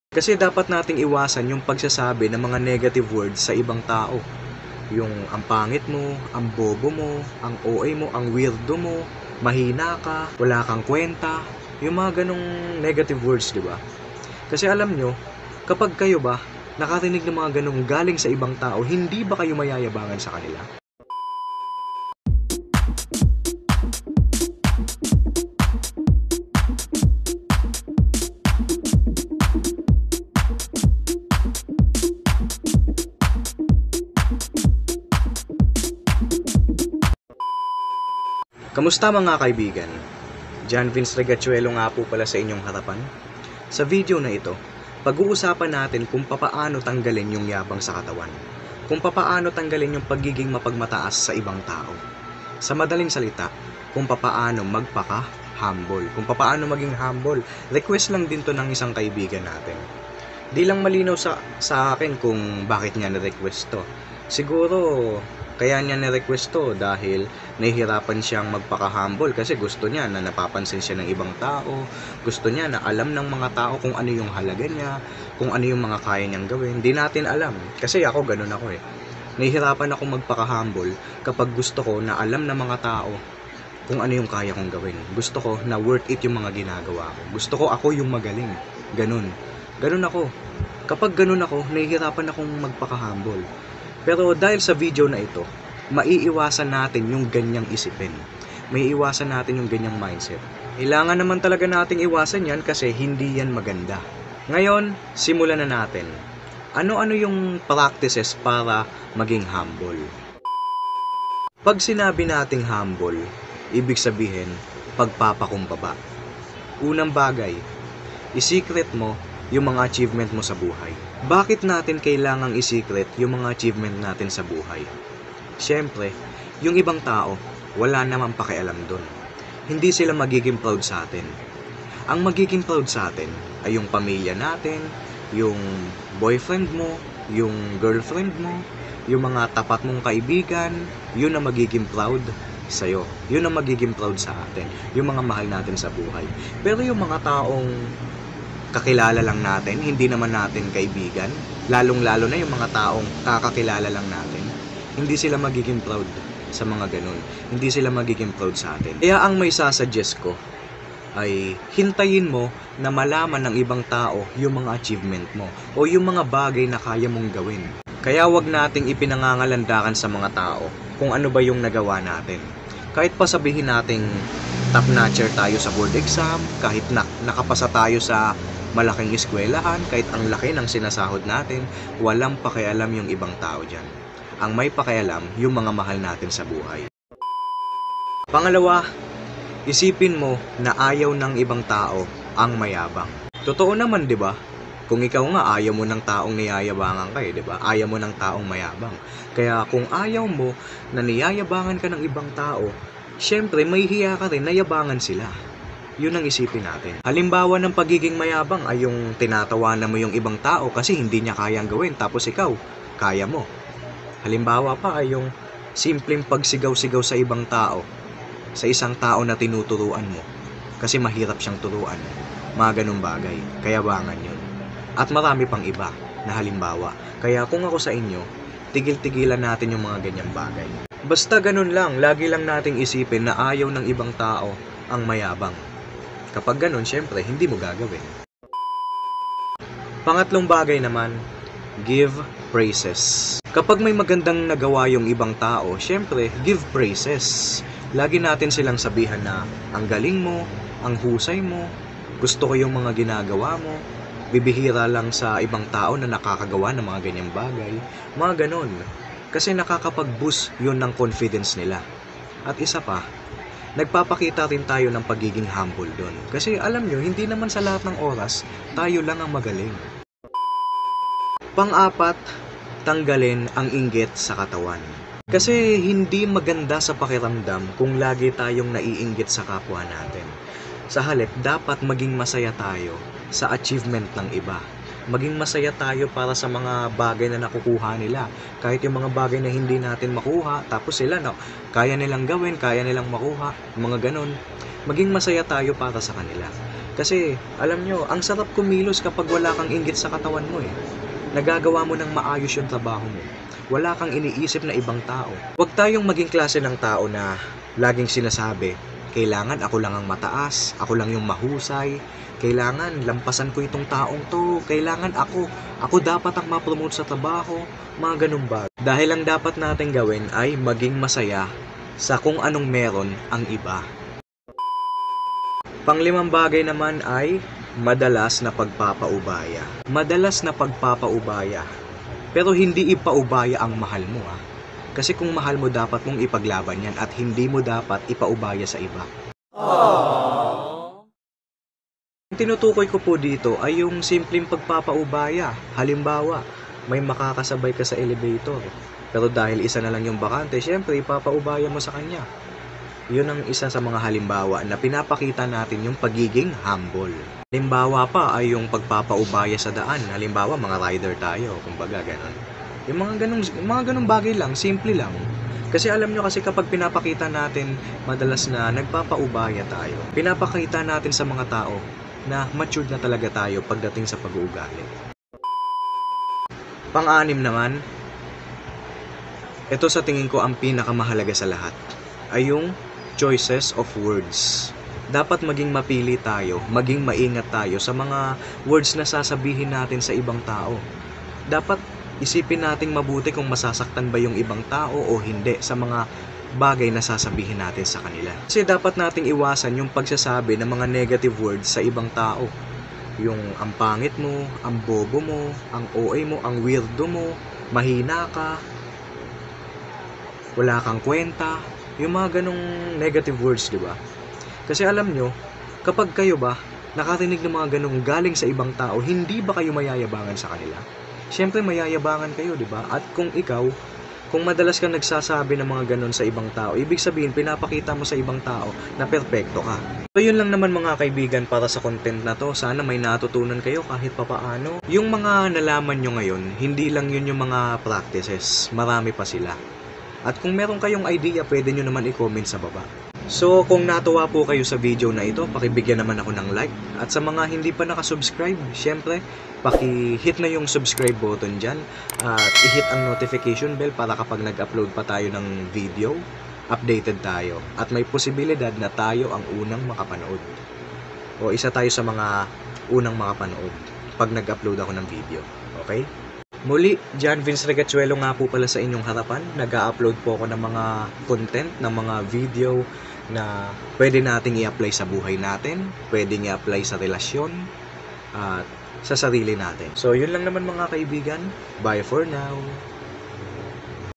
Kasi dapat nating iwasan yung pagsasabi ng mga negative words sa ibang tao. Yung ang pangit mo, ang bobo mo, ang OA mo, ang weirdo mo, mahina ka, wala kang kwenta, yung mga ganong negative words, di ba? Kasi alam nyo, kapag kayo ba nakarinig ng mga ganong galing sa ibang tao, hindi ba kayo mayayabangan sa kanila? Kamusta mga kaibigan? John Vince Regachuelo nga po pala sa inyong harapan. Sa video na ito, pag-uusapan natin kung papaano tanggalin yung yabang sa katawan. Kung papaano tanggalin yung pagiging mapagmataas sa ibang tao. Sa madaling salita, kung papaano magpaka-humble. Kung papaano maging humble. Request lang din to ng isang kaibigan natin. Di lang malinaw sa akin kung bakit niya na-request to. Siguro kaya niya na-request to dahil nahihirapan siyang magpaka-humble kasi gusto niya na napapansin siya ng ibang tao, gusto niya na alam ng mga tao kung ano yung halaga niya, kung ano yung mga kaya niyang gawin. Hindi natin alam kasi ako ganun ako eh. Nahihirapan ako magpaka-humble kapag gusto ko na alam ng mga tao kung ano yung kaya kong gawin. Gusto ko na worth it yung mga ginagawa ko. Gusto ko ako yung magaling. Ganun ako. Kapag ganun ako, nahihirapan akong magpaka-humble. Pero dahil sa video na ito, maiiwasan natin yung ganyang isipin. Maiiwasan natin yung ganyang mindset. Kailangan naman talaga nating iwasan yan kasi hindi yan maganda. Ngayon, simulan na natin. Ano-ano yung practices para maging humble? Pag sinabi nating humble, ibig sabihin, pagpapakumbaba. Unang bagay, i-secret mo yung mga achievement mo sa buhay. Bakit natin kailangang i-secret yung mga achievement natin sa buhay? Siyempre, yung ibang tao, wala namang pakialam dun. Hindi sila magiging proud sa atin. Ang magiging proud sa atin ay yung pamilya natin, yung boyfriend mo, yung girlfriend mo, yung mga tapat mong kaibigan, yun ang magiging proud sa'yo. Yun ang magiging proud sa atin. Yung mga mahal natin sa buhay. Pero yung mga taong kakilala lang natin, hindi naman natin kaibigan, lalong-lalo na yung mga taong kakakilala lang natin, hindi sila magiging proud sa mga ganun. Hindi sila magiging proud sa atin. Kaya ang may sasuggest ko ay hintayin mo na malaman ng ibang tao yung mga achievement mo o yung mga bagay na kaya mong gawin. Kaya wag nating ipinangangalandakan sa mga tao kung ano ba yung nagawa natin. Kahit pa sabihin nating top-notcher tayo sa board exam, kahit nakapasa tayo sa malaking eskwelahan, kahit ang laki ng sinasahod natin, walang pakialam yung ibang tao dyan. Ang may pakialam, yung mga mahal natin sa buhay. Pangalawa, isipin mo na ayaw ng ibang tao ang mayabang. Totoo naman, di ba? Kung ikaw nga, ayaw mo ng taong niyayabangan ka, di ba? Ayaw mo ng taong mayabang. Kaya kung ayaw mo na niyayabangan ka ng ibang tao, syempre may hiya ka rin na yabangan sila. Yun ang isipin natin. Halimbawa ng pagiging mayabang ay yung tinatawanan mo yung ibang tao kasi hindi niya kayang gawin tapos ikaw, kaya mo. Halimbawa pa ay yung simpleng pagsigaw-sigaw sa ibang tao, sa isang tao na tinuturuan mo kasi mahirap siyang turuan. Mga ganung bagay, kayabangan yun. At marami pang iba na halimbawa. Kaya kung ako sa inyo, tigil-tigilan natin yung mga ganyang bagay. Basta ganun lang, lagi lang nating isipin na ayaw ng ibang tao ang mayabang. Kapag ganun, syempre, hindi mo gagawin. Pangatlong bagay naman, give praises. Kapag may magandang nagawa yung ibang tao, syempre, give praises. Lagi natin silang sabihan na ang galing mo, ang husay mo, gusto ko yung mga ginagawa mo, bibihira lang sa ibang tao na nakakagawa ng mga ganyang bagay. Mga ganun. Kasi nakakapag-boost yun ng confidence nila. At isa pa, nagpapakita rin tayo ng pagiging humble doon. Kasi alam nyo, hindi naman sa lahat ng oras, tayo lang ang magaling. Pang-apat, tanggalin ang inggit sa katawan. Kasi hindi maganda sa pakiramdam kung lagi tayong naiinggit sa kapwa natin. Sa halip, dapat maging masaya tayo sa achievement ng iba. Maging masaya tayo para sa mga bagay na nakukuha nila. Kahit yung mga bagay na hindi natin makuha, tapos sila, kaya nilang gawin, kaya nilang makuha, mga ganun. Maging masaya tayo para sa kanila. Kasi, alam nyo, ang sarap kumilos kapag wala kang inggit sa katawan mo eh. Nagagawa mo ng maayos yung trabaho mo. Wala kang iniisip na ibang tao. Huwag tayong maging klase ng tao na laging sinasabi, kailangan ako lang ang mataas, ako lang yung mahusay, kailangan lampasan ko itong taong to, kailangan ako dapat ang ma-promote sa trabaho, mga ganun ba. Dahil ang dapat natin gawin ay maging masaya sa kung anong meron ang iba. Panglimang bagay naman ay madalas na pagpapaubaya. Madalas na pagpapaubaya. Pero hindi ipaubaya ang mahal mo ah. Kasi kung mahal mo, dapat mong ipaglaban yan at hindi mo dapat ipaubaya sa iba. Ang tinutukoy ko po dito ay yung simpleng pagpapaubaya. Halimbawa, may makakasabay ka sa elevator. Pero dahil isa na lang yung bakante, syempre ipapaubaya mo sa kanya. Yun ang isa sa mga halimbawa na pinapakita natin yung pagiging humble. Halimbawa pa ay yung pagpapaubaya sa daan. Halimbawa, mga rider tayo, kumbaga ganon. Yung mga ganong bagay lang, simple lang. Kasi alam nyo kasi kapag pinapakita natin madalas na nagpapaubaya tayo, pinapakita natin sa mga tao na matured na talaga tayo pagdating sa pag-uugali. Pang-anim naman, ito sa tingin ko ang pinakamahalaga sa lahat, ay yung choices of words. Dapat maging mapili tayo, maging maingat tayo sa mga words na sasabihin natin sa ibang tao. Dapat isipin nating mabuti kung masasaktan ba yung ibang tao o hindi sa mga bagay na sasabihin natin sa kanila. Kasi dapat nating iwasan yung pagsasabi ng mga negative words sa ibang tao. Yung ang pangit mo, ang bobo mo, ang OA mo, ang weirdo mo, mahina ka, wala kang kwenta, yung mga ganong negative words, di ba? Kasi alam nyo, kapag kayo ba nakarinig ng mga ganong galing sa ibang tao, hindi ba kayo mayayabangan sa kanila? Siyempre mayayabangan kayo, di ba? At kung ikaw, kung madalas kang nagsasabi ng mga ganon sa ibang tao, ibig sabihin pinapakita mo sa ibang tao na perpekto ka. So yun lang naman mga kaibigan para sa content na to. Sana may natutunan kayo kahit papaano. Yung mga nalaman nyo ngayon, hindi lang yun yung mga practices. Marami pa sila. At kung meron kayong idea, pwede nyo naman i-comment sa baba. So kung natuwa po kayo sa video na ito, pakibigyan naman ako ng like. At sa mga hindi pa nakasubscribe, syempre, paki-hit na yung subscribe button dyan. At i-hit ang notification bell para kapag nag-upload pa tayo ng video, updated tayo. At may posibilidad na tayo ang unang makapanood. O isa tayo sa mga unang makapanood pag nag-upload ako ng video. Okay? Muli, John Vince Regachuelo nga po pala sa inyong harapan. Nag-a-upload po ako ng mga content, ng mga video na pwede nating i-apply sa buhay natin, pwedeng i-apply sa relasyon, at sa sarili natin. So, yun lang naman mga kaibigan. Bye for now!